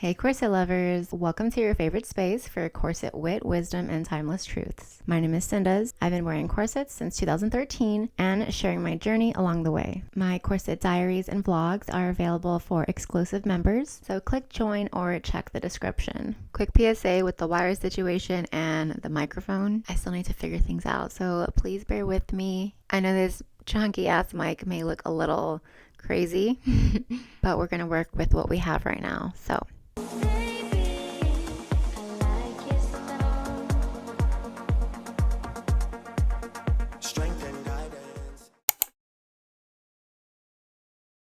Hey Corset lovers, welcome to your favorite space for corset wit, wisdom, and timeless truths. My name is Cindas. I've been wearing corsets since 2013 and sharing my journey along the way. My corset diaries and vlogs are available for exclusive members, so click join or check the description. Quick PSA with the wire situation and the microphone. I still need to figure things out, so please bear with me. I know this chunky ass mic may look a little crazy, but we're gonna work with what we have right now, so.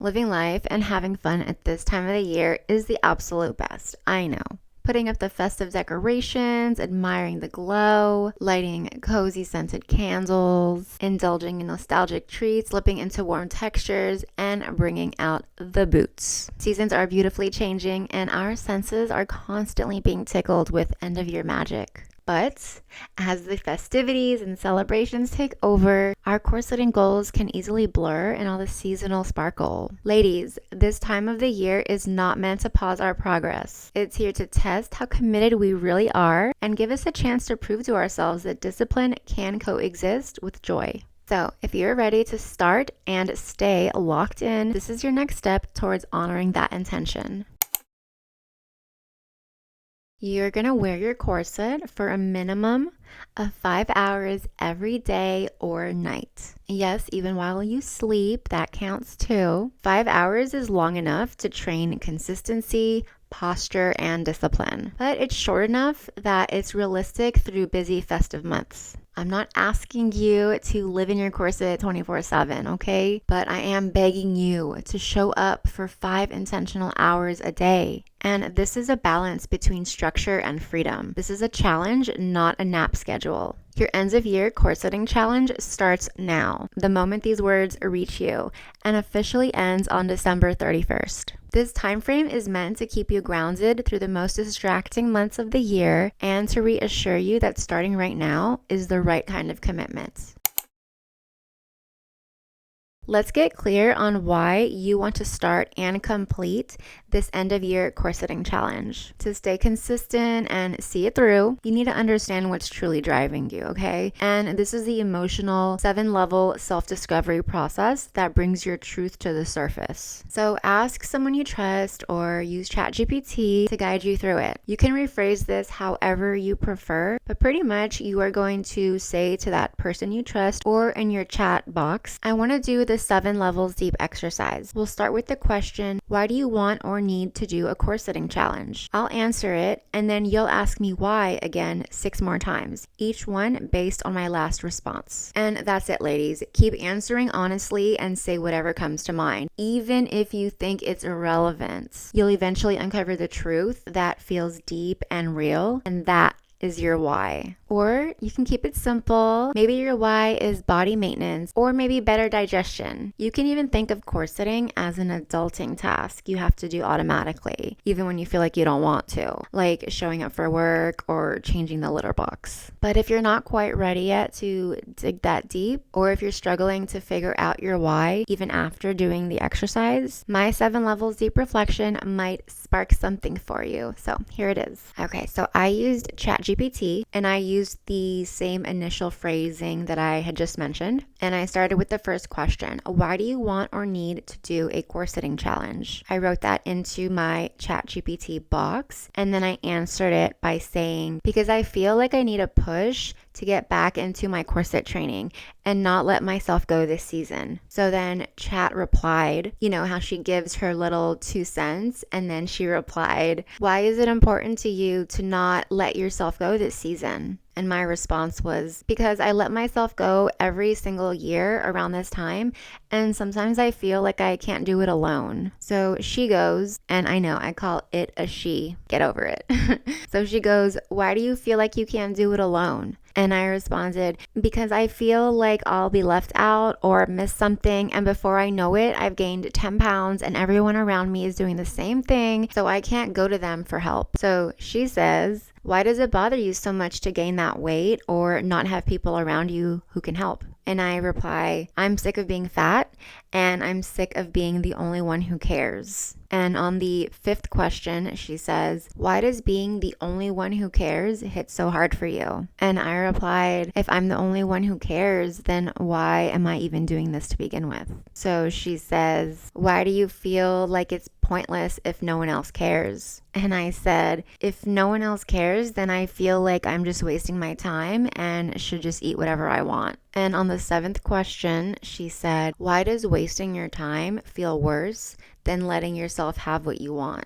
Living life and having fun at this time of the year is the absolute best, I know. Putting up the festive decorations, admiring the glow, lighting cozy scented candles, indulging in nostalgic treats, slipping into warm textures, and bringing out the boots. Seasons are beautifully changing and our senses are constantly being tickled with end-of-year magic. But as the festivities and celebrations take over, our corseting goals can easily blur in all the seasonal sparkle. Ladies, this time of the year is not meant to pause our progress. It's here to test how committed we really are and give us a chance to prove to ourselves that discipline can coexist with joy. So, if you're ready to start and stay locked in, this is your next step towards honoring that intention. You're going to wear your corset for a minimum of 5 hours every day or night. Yes, even while you sleep, that counts too. 5 hours is long enough to train consistency, posture, and discipline. But it's short enough that it's realistic through busy festive months. I'm not asking you to live in your corset 24/7, okay? But I am begging you to show up for 5 intentional hours a day. And this is a balance between structure and freedom. This is a challenge, not a nap schedule. Your ends of year corseting challenge starts now, the moment these words reach you, and officially ends on December 31st. This time frame is meant to keep you grounded through the most distracting months of the year and to reassure you that starting right now is the right kind of commitment. Let's get clear on why you want to start and complete this end of year corseting challenge. To stay consistent and see it through, you need to understand what's truly driving you, okay? And this is the emotional 7-level self-discovery process that brings your truth to the surface. So ask someone you trust or use ChatGPT to guide you through it. You can rephrase this however you prefer, but pretty much you are going to say to that person you trust or in your chat box, I want to do the 7 levels deep exercise. We'll start with the question, why do you want or need to do a corseting challenge? I'll answer it and then you'll ask me why again 6 more times, each one based on my last response. And that's it, ladies. Keep answering honestly and say whatever comes to mind, even if you think it's irrelevant. You'll eventually uncover the truth that feels deep and real, and that is your why. Or you can keep it simple. Maybe your why is body maintenance or maybe better digestion. You can even think of corseting as an adulting task you have to do automatically, even when you feel like you don't want to, like showing up for work or changing the litter box. But if you're not quite ready yet to dig that deep, or if you're struggling to figure out your why even after doing the exercise, my 7 levels deep reflection might spark something for you. So here it is. Okay, so I used ChatGPT and I used the same initial phrasing that I had just mentioned. And I started with the first question, why do you want or need to do a corseting challenge? I wrote that into my ChatGPT box and then I answered it by saying, because I feel like I need a push to get back into my corset training and not let myself go this season. So then Chat replied, you know how she gives her little 2 cents, and then she replied, why is it important to you to not let yourself go this season? And my response was, because I let myself go every single year around this time, and sometimes I feel like I can't do it alone. So she goes, and I know I call it a she, get over it. So she goes, why do you feel like you can't do it alone? And I responded, because I feel like I'll be left out or miss something, and before I know it, I've gained 10 pounds and everyone around me is doing the same thing, so I can't go to them for help. So she says, why does it bother you so much to gain that weight or not have people around you who can help? And I reply, I'm sick of being fat and I'm sick of being the only one who cares. And on the fifth question, she says, why does being the only one who cares hit so hard for you? And I replied, if I'm the only one who cares, then why am I even doing this to begin with? So she says, why do you feel like it's pointless if no one else cares? And I said, if no one else cares, then I feel like I'm just wasting my time and should just eat whatever I want. And on the seventh question, she said, why does wasting your time feel worse than letting yourself have what you want?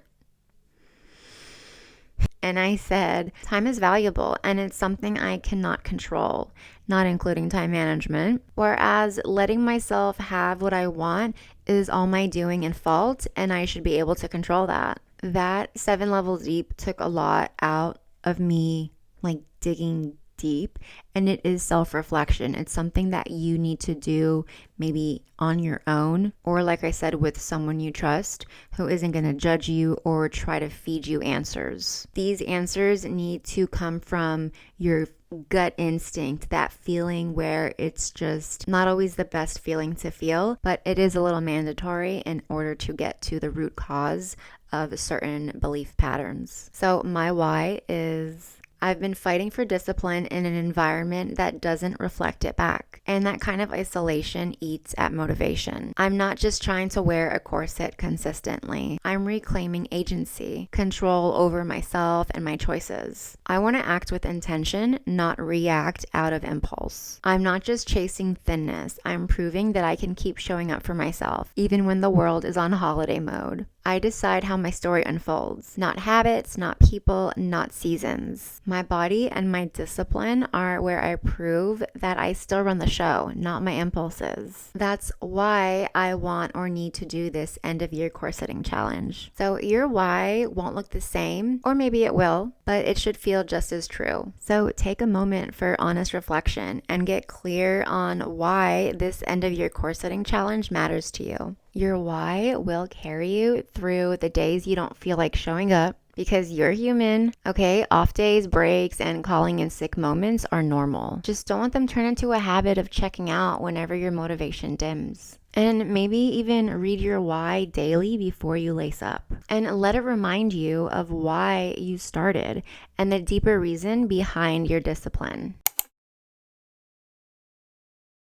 And I said, time is valuable and it's something I cannot control, not including time management. Whereas letting myself have what I want is all my doing and fault, and I should be able to control that. That 7 levels deep took a lot out of me, like digging deep, and it is self-reflection. It's something that you need to do maybe on your own, or like I said, with someone you trust who isn't going to judge you or try to feed you answers. These answers need to come from your gut instinct, that feeling where it's just not always the best feeling to feel, but it is a little mandatory in order to get to the root cause of certain belief patterns. So my why is, I've been fighting for discipline in an environment that doesn't reflect it back. And that kind of isolation eats at motivation. I'm not just trying to wear a corset consistently. I'm reclaiming agency, control over myself and my choices. I want to act with intention, not react out of impulse. I'm not just chasing thinness. I'm proving that I can keep showing up for myself, even when the world is on holiday mode. I decide how my story unfolds. Not habits, not people, not seasons. My body and my discipline are where I prove that I still run the show, not my impulses. That's why I want or need to do this end of year corsetting challenge. So your why won't look the same, or maybe it will, but it should feel just as true. So take a moment for honest reflection and get clear on why this end of year corsetting challenge matters to you. Your why will carry you through the days you don't feel like showing up, because you're human, okay? Off days, breaks, and calling in sick moments are normal. Just don't let them turn into a habit of checking out whenever your motivation dims. And maybe even read your why daily before you lace up. And let it remind you of why you started and the deeper reason behind your discipline.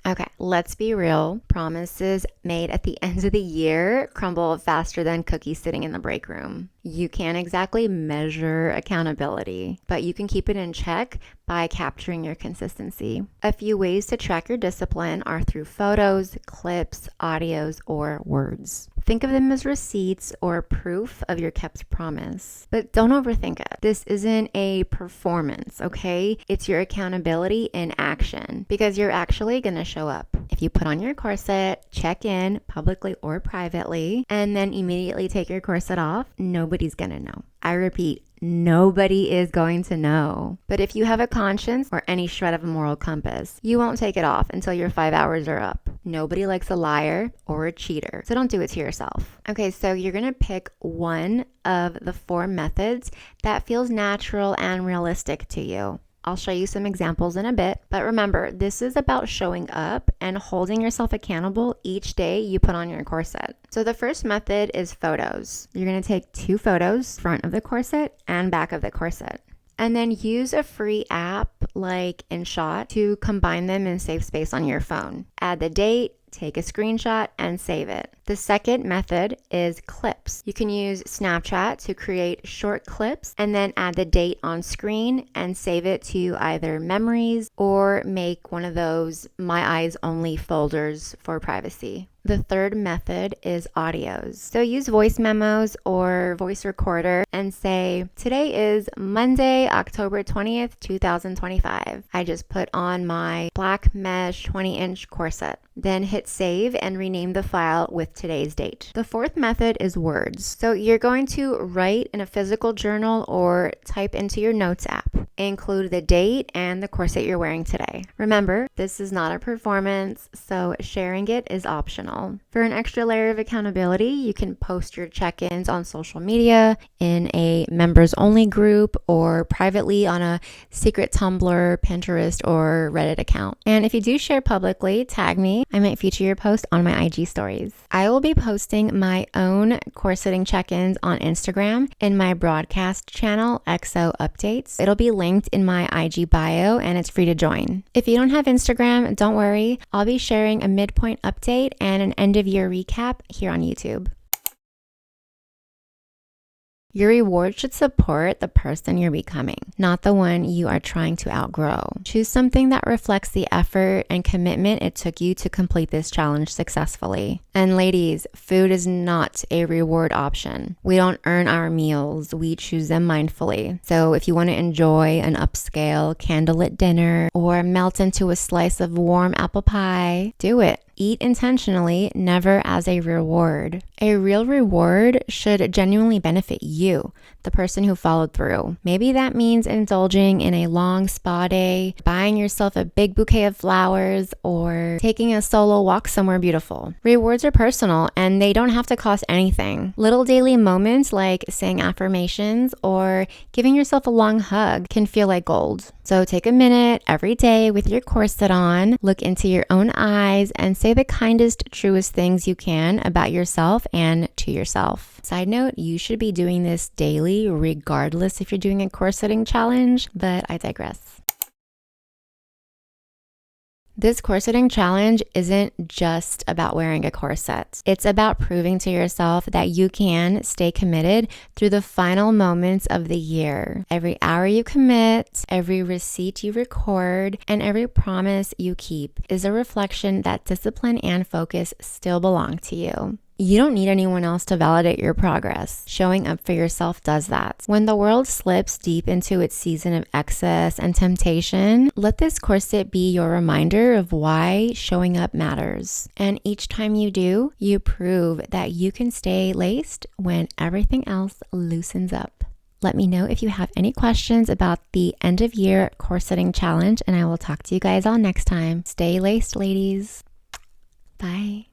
Okay, let's be real. Promises made at the end of the year crumble faster than cookies sitting in the break room. You can't exactly measure accountability, but you can keep it in check by capturing your consistency. A few ways to track your discipline are through photos, clips, audios, or words. Think of them as receipts or proof of your kept promise. But don't overthink it. This isn't a performance, okay? It's your accountability in action, because you're actually going to show up. If you put on your corset, check in publicly or privately, and then immediately take your corset off, nobody's going to know. I repeat, nobody is going to know. But if you have a conscience or any shred of a moral compass, you won't take it off until your 5 hours are up. Nobody likes a liar or a cheater, so don't do it to yourself. Okay, so you're going to pick one of the 4 methods that feels natural and realistic to you. I'll show you some examples in a bit, but remember, this is about showing up and holding yourself accountable each day you put on your corset. So the first method is photos. You're going to take 2 photos, front of the corset and back of the corset. And then use a free app like InShot to combine them and save space on your phone. Add the date, take a screenshot, and save it. The second method is clips. You can use Snapchat to create short clips and then add the date on screen and save it to either memories or make one of those My Eyes Only folders for privacy. The third method is audios. So use voice memos or voice recorder and say, today is Monday, October 20th, 2025. I just put on my black mesh 20-inch corset. Then hit save and rename the file with today's date. The fourth method is words. So you're going to write in a physical journal or type into your notes app. Include the date and the corset you're wearing today. Remember, this is not a performance, so sharing it is optional. personal. For an extra layer of accountability, you can post your check-ins on social media, in a members only group, or privately on a secret Tumblr, Pinterest, or Reddit account. And if you do share publicly, tag me. I might feature your post on my IG stories. I will be posting my own corseting check-ins on Instagram in my broadcast channel, XO Updates. It'll be linked in my IG bio and it's free to join. If you don't have Instagram, don't worry. I'll be sharing a midpoint update and an end of year recap here on YouTube. Your reward should support the person you're becoming, not the one you are trying to outgrow. Choose something that reflects the effort and commitment it took you to complete this challenge successfully. And ladies, food is not a reward option. We don't earn our meals, we choose them mindfully. So if you want to enjoy an upscale candlelit dinner or melt into a slice of warm apple pie, do it. Eat intentionally, never as a reward. A real reward should genuinely benefit you, the person who followed through. Maybe that means indulging in a long spa day, buying yourself a big bouquet of flowers, or taking a solo walk somewhere beautiful. Rewards are personal and they don't have to cost anything. Little daily moments like saying affirmations or giving yourself a long hug can feel like gold. So take a minute every day with your corset on, look into your own eyes, and say the kindest, truest things you can about yourself and to yourself. Side note, you should be doing this daily, regardless if you're doing a corseting challenge, but I digress. This corseting challenge isn't just about wearing a corset. It's about proving to yourself that you can stay committed through the final moments of the year. Every hour you commit, every receipt you record, and every promise you keep is a reflection that discipline and focus still belong to you. You don't need anyone else to validate your progress. Showing up for yourself does that. When the world slips deep into its season of excess and temptation, let this corset be your reminder of why showing up matters. And each time you do, you prove that you can stay laced when everything else loosens up. Let me know if you have any questions about the end of year corseting challenge, and I will talk to you guys all next time. Stay laced, ladies. Bye.